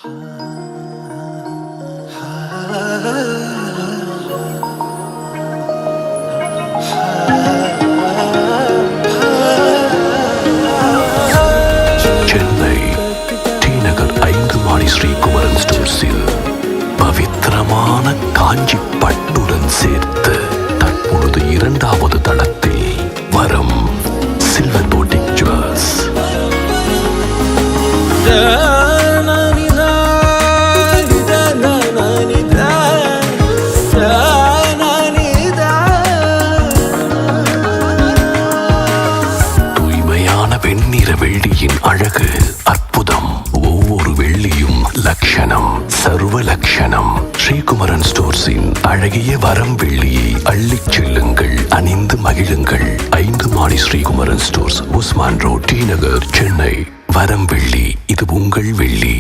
Chennai D நகர் 5 மாடி ஸ்ரீ குமரன் ஸ்டோர்ஸில் பவித்திரமான காஞ்சி பட்டுடன் சேர்த்து தற்பொழுது 2வது தளத்தில் வரும் சில்வர் போட்டிக் ஜுவல்ஸ். வெண்ணிற வெள்ளியின் அழகு அற்புதம். ஒவ்வொரு வெள்ளியும் லட்சணம், சர்வ லட்சணம். ஸ்ரீகுமரன் ஸ்டோர்ஸின் அழகிய வரம் வெள்ளியை அள்ளிச் செல்லுங்கள், அணிந்து மகிழுங்கள். 5 மாடி Sreekumaran stores, Usman road, T Nagar, Chennai. வரம் வெள்ளி, இது உங்கள் வெள்ளி.